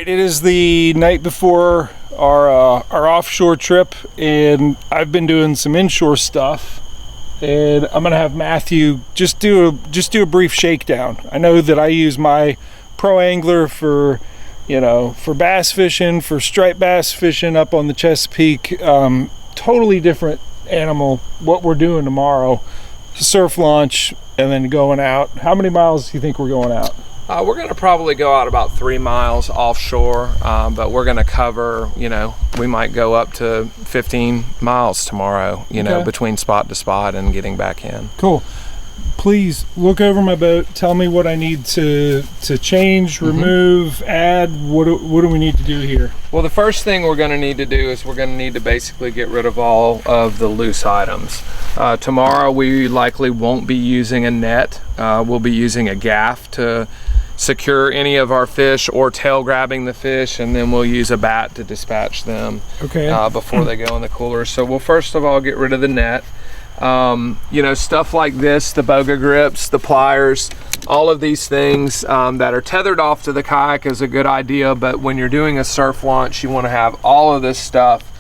right, it is the night before our offshore trip, and I've been doing some inshore stuff, and I'm gonna have Matthew just do a brief shakedown. I know that I use my pro angler for, you know, for bass fishing, for striped bass fishing up on the Chesapeake. Totally different animal. What we're doing tomorrow, surf launch and then going out. How many miles do you think we're going out? We're going to probably go out about 3 miles offshore, but we're going to cover, you know, we might go up to 15 miles tomorrow, you know, between spot to spot and getting back in. Cool. Please look over my boat. Tell me what I need to change, remove, add. What do we need to do here? Well, the first thing we're going to need to do is we're going to need to basically get rid of all of the loose items. Tomorrow we likely won't be using a net. We'll be using a gaff to secure any of our fish or tail grabbing the fish, and then we'll use a bat to dispatch them before they go in the cooler. So we'll first of all get rid of the net. You know, stuff like this, the boga grips, the pliers, all of these things that are tethered off to the kayak is a good idea, but when you're doing a surf launch, you want to have all of this stuff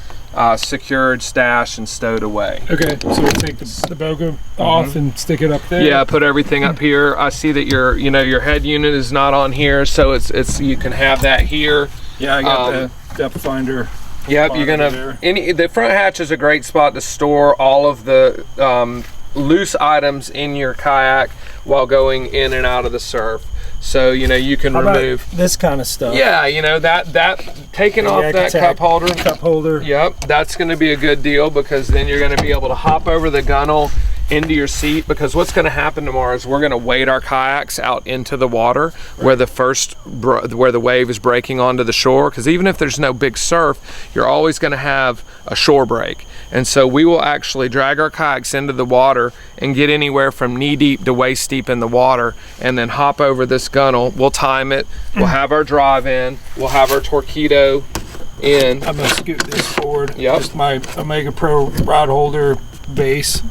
secured, stashed, and stowed away. Okay, so we'll take the boga off and stick it up there. Yeah, put everything up here. I see that your head unit is not on here, so it's you can have that here. Yeah, I got the depth finder. Yep, you're gonna the front hatch is a great spot to store all of the loose items in your kayak while going in and out of the surf. So, you know, you can remove this kind of stuff. Yeah, you know, that taking off that cup holder. Yep, that's going to be a good deal, because then you're going to be able to hop over the gunnel into your seat, because what's going to happen tomorrow is we're going to wade our kayaks out into the water where the wave is breaking onto the shore, because even if there's no big surf, you're always going to have a shore break. And so we will actually drag our kayaks into the water and get anywhere from knee deep to waist deep in the water, and then hop over this gunnel. We'll time it, we'll have our drive in, we'll have our torpedo in. I'm gonna scoot this forward. Yep. Just my Omega Pro rod holder base.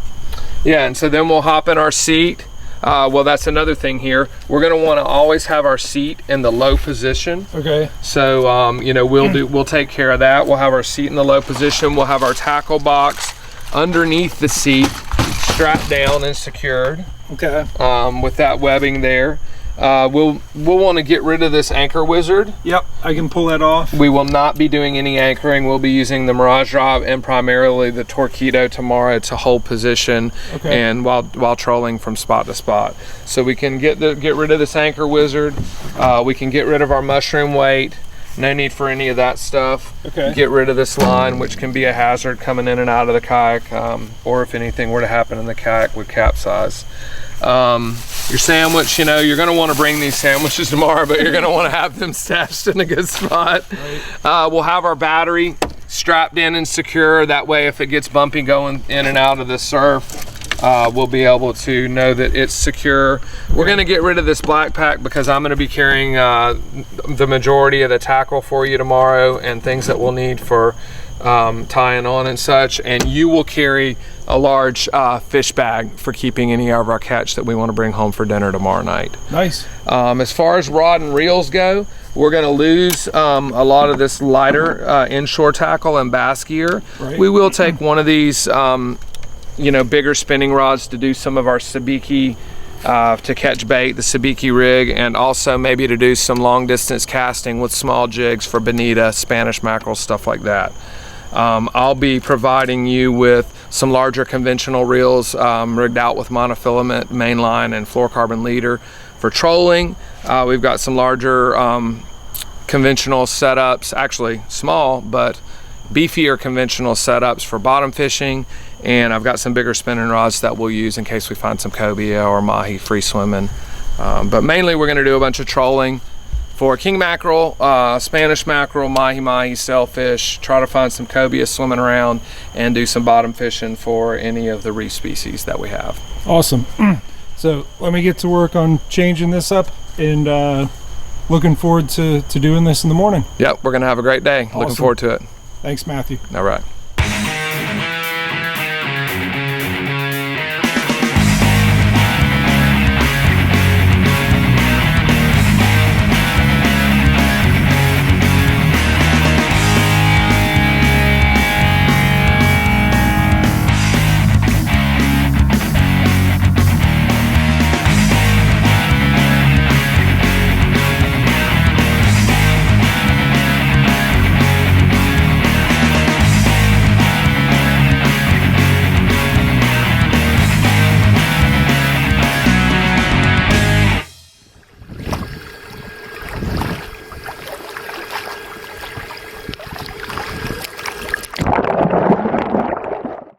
Yeah, and so then we'll hop in our seat. Well, that's another thing here. We're going to want to always have our seat in the low position. Okay. So, you know, we'll take care of that. We'll have our seat in the low position. We'll have our tackle box underneath the seat, strapped down and secured. Okay. With that webbing there. We'll want to get rid of this anchor wizard. Yep, I can pull that off. We will not be doing any anchoring. We'll be using the Mirage Drive and primarily the Torpedo tomorrow to hold position and while trolling from spot to spot. So we can get rid of this anchor wizard. We can get rid of our mushroom weight. No need for any of that stuff. Okay. Get rid of this line, which can be a hazard coming in and out of the kayak, or if anything were to happen in the kayak, would capsize. Your sandwich, you know, you're going to want to bring these sandwiches tomorrow, but you're going to want to have them stashed in a good spot. Right. We'll have our battery strapped in and secure. That way, if it gets bumpy going in and out of the surf, we'll be able to know that it's secure. We're going to get rid of this black pack because I'm going to be carrying the majority of the tackle for you tomorrow and things that we'll need for tying on and such, and you will carry a large fish bag for keeping any of our catch that we want to bring home for dinner tomorrow night. Nice. As far as rod and reels go, we're going to lose a lot of this lighter inshore tackle and bass gear. Right. We will take one of these you know, bigger spinning rods to do some of our sabiki to catch bait, the sabiki rig, and also maybe to do some long distance casting with small jigs for bonita, Spanish mackerel, stuff like that. I'll be providing you with some larger conventional reels rigged out with monofilament mainline and fluorocarbon leader for trolling. We've got some larger conventional setups, actually small but beefier conventional setups for bottom fishing, and I've got some bigger spinning rods that we'll use in case we find some cobia or mahi free swimming. But mainly we're going to do a bunch of trolling for king mackerel, Spanish mackerel, mahi, sailfish, try to find some cobia swimming around, and do some bottom fishing for any of the reef species that we have. Awesome. So let me get to work on changing this up, and looking forward to doing this in the morning. Yep, we're going to have a great day. Awesome. Looking forward to it. Thanks, Matthew. All right.